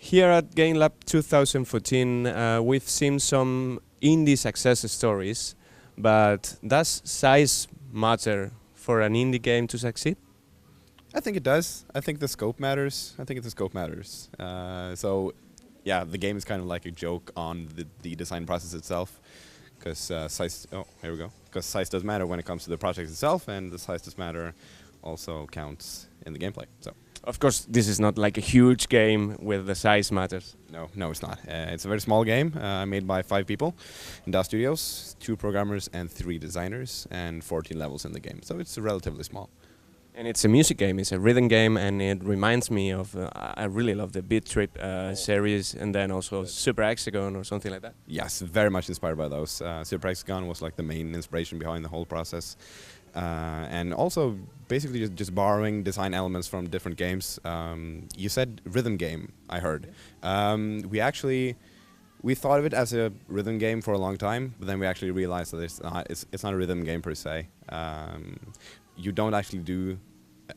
Here at Gamelab 2014, we've seen some indie success stories, but does size matter for an indie game to succeed? I think it does. I think the scope matters. So, yeah, the game is kind of like a joke on the design process itself, because size. Oh, here we go. Because size does matter when it comes to the project itself, and the size does matter also counts in the gameplay. So. Of course, this is not like a huge game where the size matters. No, it's not. It's a very small game made by 5 people in Studios, 2 programmers and 3 designers, and 14 levels in the game. So it's relatively small. And it's a music game, it's a rhythm game, and it reminds me of, I really love the Beat Trip series, and then also Super Hexagon or something like that. Yes, very much inspired by those. Super Hexagon was like the main inspiration behind the whole process. And also basically just borrowing design elements from different games. You said rhythm game, I heard. We thought of it as a rhythm game for a long time, but then we actually realized that it's not a rhythm game per se. You don't actually do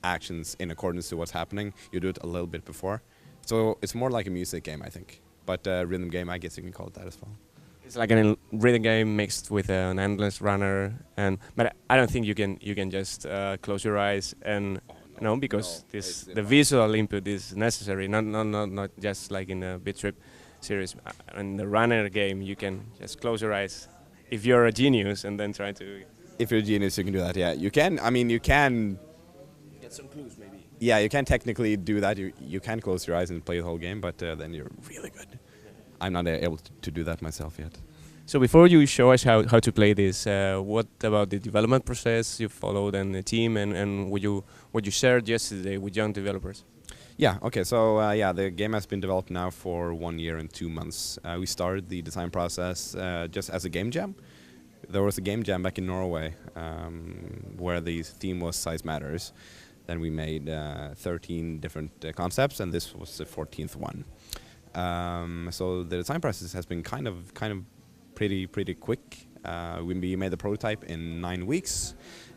actions in accordance to what's happening. You do it a little bit before. So it's more like a music game, I think. But rhythm game, I guess you can call it that as well. It's like a rhythm game mixed with an endless runner, but I don't think you can just close your eyes and because the visual input is necessary. Not just like in the Beat Trip series. In the runner game, you can just close your eyes if you're a genius and then try to. If you're a genius, you can do that. Yeah, you can. I mean, you can. Get some clues, maybe. Yeah, you can technically do that. You can close your eyes and play the whole game, but then you're really good. I'm not able to do that myself yet. So before you show us how to play this, what about the development process you followed and the team, and what you shared yesterday with young developers? Yeah, okay, so the game has been developed now for 1 year and 2 months. We started the design process just as a game jam. There was a game jam back in Norway where the theme was Size Matters. Then we made 13 different concepts, and this was the 14th one. So the design process has been kind of pretty quick. We made the prototype in 9 weeks,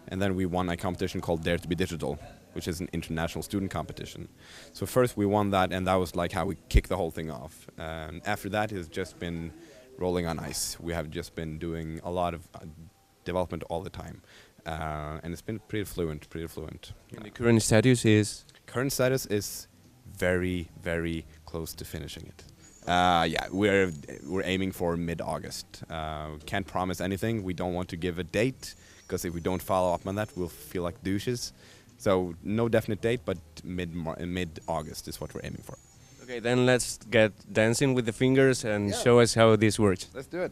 and then we won a competition called Dare to be Digital, which is an international student competition. So first we won that, and that was like how we kicked the whole thing off. After that, it's just been rolling on ice. We have just been doing a lot of development all the time, and it's been pretty fluent. And the current status is? Current status is very close to finishing it. Yeah, we're aiming for mid-August. Can't promise anything. We don't want to give a date, because if we don't follow up on that, we'll feel like douches. So no definite date, but mid-August is what we're aiming for. Okay, then let's get dancing with the fingers and show us how this works. Let's do it.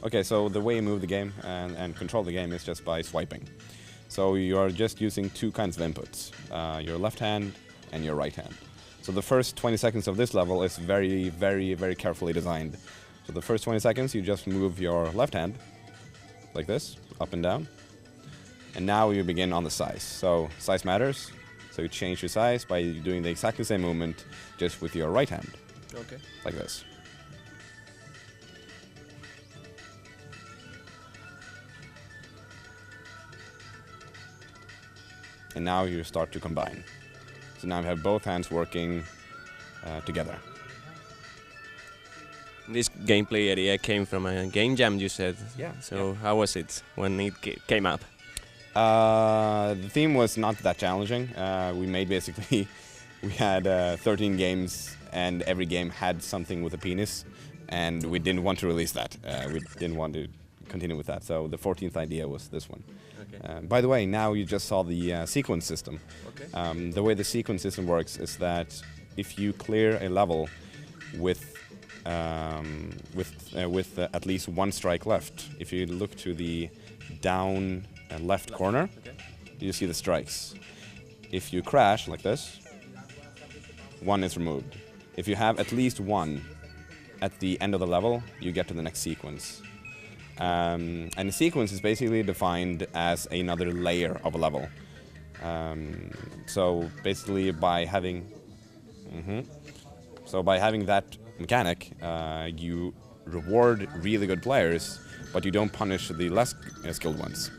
Okay, so the way you move the game and control the game is just by swiping. So you are just using 2 kinds of inputs, your left hand and your right hand. So the first 20 seconds of this level is very carefully designed. So the first 20 seconds you just move your left hand like this, up and down. And now you begin on the size. So size matters. So you change your size by doing the exactly same movement just with your right hand. Okay. Like this. And now you start to combine. So now we have both hands working together. This gameplay idea came from a game jam, you said. Yeah. So how was it when it came up? The theme was not that challenging. We made basically, we had 13 games, and every game had something with a penis, and we didn't want to release that. We didn't want to continue with that, so the 14th idea was this one. Okay. By the way, now you just saw the sequence system. Okay. The way the sequence system works is that if you clear a level with at least 1 strike left, if you look to the down left corner, you see the strikes. If you crash like this, 1 is removed. If you have at least 1 at the end of the level, you get to the next sequence. And the sequence is basically defined as another layer of a level. So basically by having that mechanic, you reward really good players but you don't punish the less skilled ones.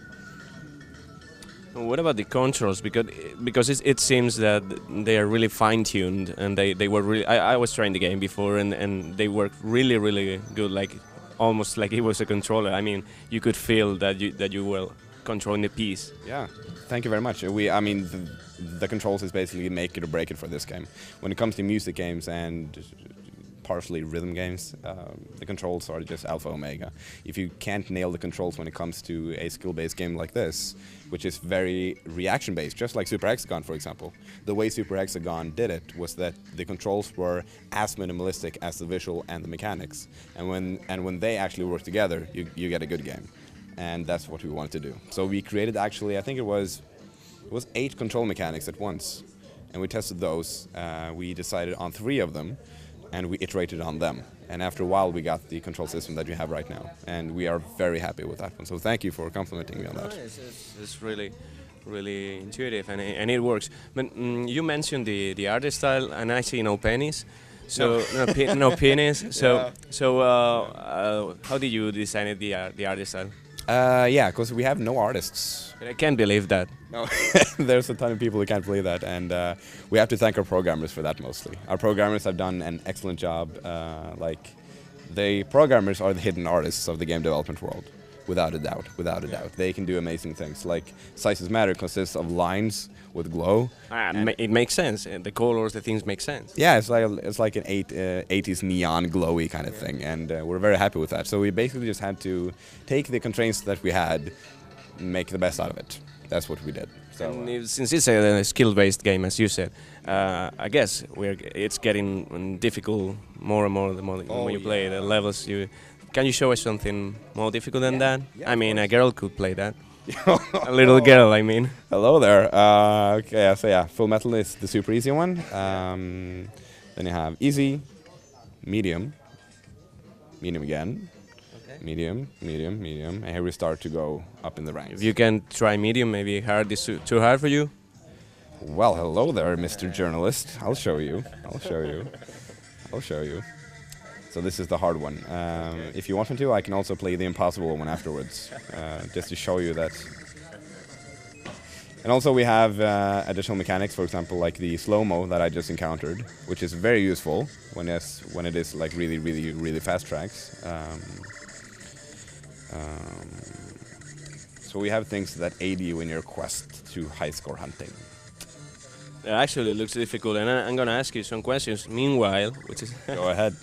What about the controls? Because it seems that they are really fine-tuned, and they were really. I was trying the game before, and they worked really good, like almost like it was a controller. I mean, you could feel that you were controlling the piece. Yeah, thank you very much. I mean, the controls is basically make it or break it for this game. When it comes to music games and partially rhythm games, the controls are just alpha omega. If you can't nail the controls when it comes to a skill-based game like this, which is very reaction-based, just like Super Hexagon, for example. The way Super Hexagon did it was that the controls were as minimalistic as the visual and the mechanics, and when they actually work together, you get a good game, and that's what we wanted to do. So we created, actually, I think it was 8 control mechanics at once, and we tested those. We decided on 3 of them, and we iterated on them. And after a while, we got the control system that you have right now, and we are very happy with that one. So thank you for complimenting me on that. It's really intuitive, and it works. But you mentioned the art style, and I see no pennies. So no pennies. So how did you design the art style? Yeah, because we have no artists. But I can't believe that. No, there's a ton of people who can't believe that, and we have to thank our programmers for that mostly. Our programmers have done an excellent job. The programmers are the hidden artists of the game development world, without a doubt. They can do amazing things. Like Studios Mattis consists of lines with glow. It makes sense. The colors, the things make sense. Yeah, it's like an 80s neon glowy kind of thing, and we're very happy with that. So we basically just had to take the constraints that we had, make the best out of it. That's what we did. So, since it's a skill-based game, as you said, I guess it's getting difficult more and more when you play the levels. Can you show us something more difficult than that? Yeah, I mean, a girl could play that. A little girl, I mean. Hello there. Okay, so yeah, Full Metal is the super easy one. Then you have easy, medium, medium again. Medium, and here we start to go up in the ranks. If you can try medium, maybe hard is too hard for you? Well, hello there, Mr. Journalist. I'll show you. So this is the hard one. If you want me to, I can also play the impossible one afterwards, just to show you that. And also we have additional mechanics, for example, like the slow-mo that I just encountered, which is very useful when it is like really fast tracks. So we have things that aid you in your quest to high-score hunting. Actually, it looks difficult, and I'm going to ask you some questions. Meanwhile, which is Go ahead.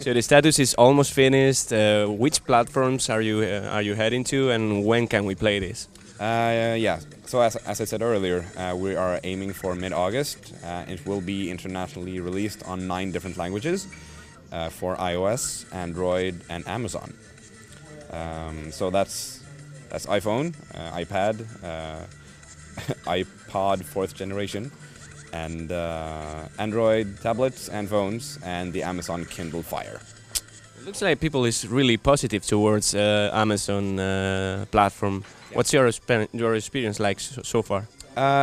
So the status is almost finished. Which platforms are you heading to, and when can we play this? Yeah. So as I said earlier, we are aiming for mid-August. It will be internationally released on 9 different languages for iOS, Android, and Amazon. So that's iPhone, iPad, iPod 4th generation, and Android tablets and phones, and the Amazon Kindle Fire. It looks like people is really positive towards Amazon platform. Yeah. What's your experience like so far?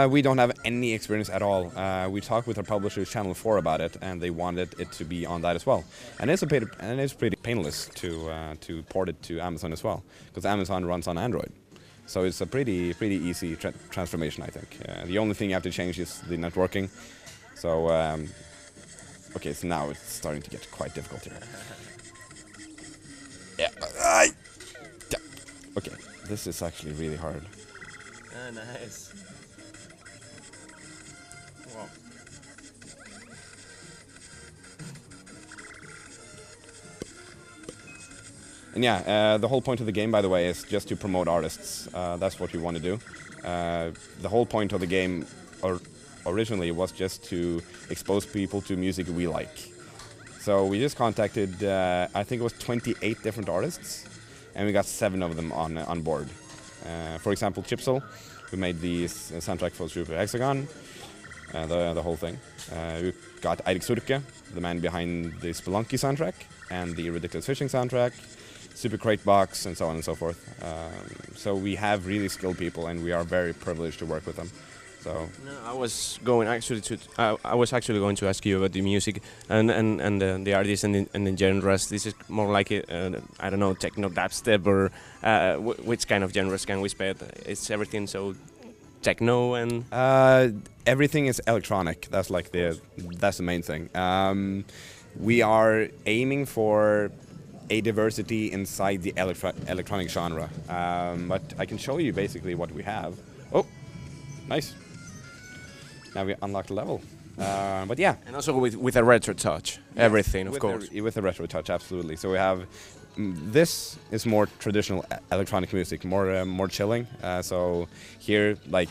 We don't have any experience at all. We talked with our publishers, Channel 4, about it, and they wanted it to be on that as well. And it's pretty painless to port it to Amazon as well, because Amazon runs on Android. So it's a pretty easy transformation, I think. The only thing you have to change is the networking. So okay, so now it's starting to get quite difficult here. Yeah. Okay, this is actually really hard. Ah, nice. Wow. And yeah, the whole point of the game, by the way, is just to promote artists. That's what we want to do. The whole point of the game originally was just to expose people to music we like. So we just contacted, I think it was 28 different artists, and we got 7 of them on board. For example, Chipsel, who made the soundtrack for Super Hexagon, the whole thing. We got Eirik Surke, the man behind the Spelunky soundtrack and the Ridiculous Fishing soundtrack, Super Crate Box, and so on and so forth. So we have really skilled people, and we are very privileged to work with them. So No, I was actually going to ask you about the music and the artists and the genres. This is more like I don't know, techno, dubstep, or which kind of genres can we expect? It's everything so techno and everything is electronic. That's the main thing. We are aiming for a diversity inside the electronic genre, but I can show you basically what we have. Oh, nice. Now we unlocked the level. But yeah. and also with a retro touch. Yes, Everything, of course. With a retro touch, absolutely. So we have this is more traditional electronic music, more chilling. So here, like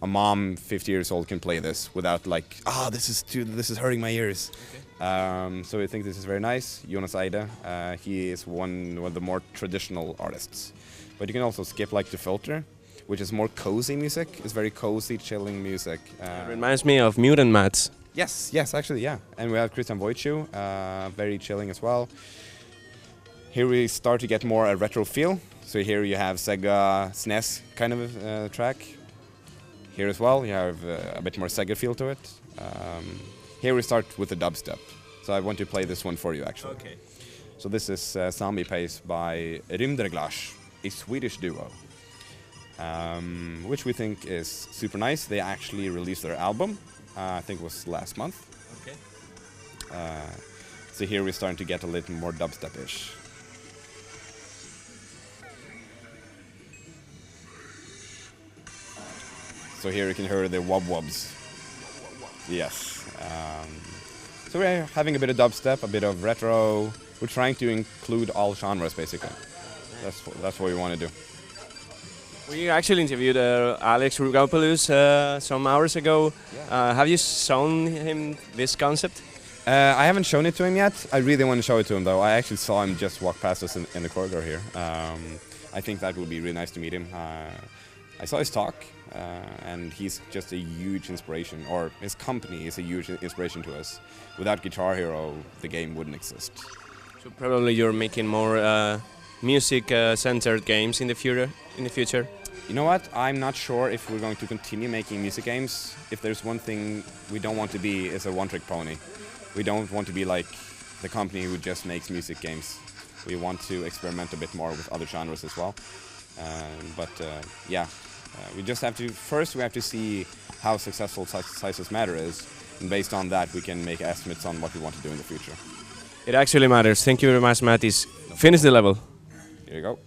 a mom, 50 years old, can play this without like, this is hurting my ears. Okay. So I think this is very nice. Jonas Eide, he is one of the more traditional artists. But you can also skip like the filter, which is more cozy music. It's very cozy, chilling music. It reminds me of Mutant Mats. Yes, actually, yeah. And we have Christian Wojciech, very chilling as well. Here we start to get more a retro feel. So here you have Sega SNES kind of track. Here as well, you have a bit more Sega feel to it. Here we start with the dubstep. So I want to play this one for you, actually. Okay. So this is Zombie Pace by Rymderglash, a Swedish duo, which we think is super nice. They actually released their album, I think it was last month. Okay. So here we're starting to get a little more dubstep-ish. So here you can hear the wob-wobs. Yes. So we're having a bit of dubstep, a bit of retro. We're trying to include all genres, basically. That's what we want to do. We actually interviewed Alex Rugopoulos some hours ago. Yeah. Have you shown him this concept? I haven't shown it to him yet. I really want to show it to him, though. I actually saw him just walk past us in the corridor here. I think that would be really nice to meet him. I saw his talk, and he's just a huge inspiration, or his company is a huge inspiration to us. Without Guitar Hero, the game wouldn't exist. So probably you're making more music-centered games in the future. You know what? I'm not sure if we're going to continue making music games. If there's one thing we don't want to be, is a one-trick pony. We don't want to be like the company who just makes music games. We want to experiment a bit more with other genres as well. We just have to, first we have to see how successful Studios Matter is, and based on that we can make estimates on what we want to do in the future. It actually matters. Thank you very much, Mattis. Finish the level. Here you go.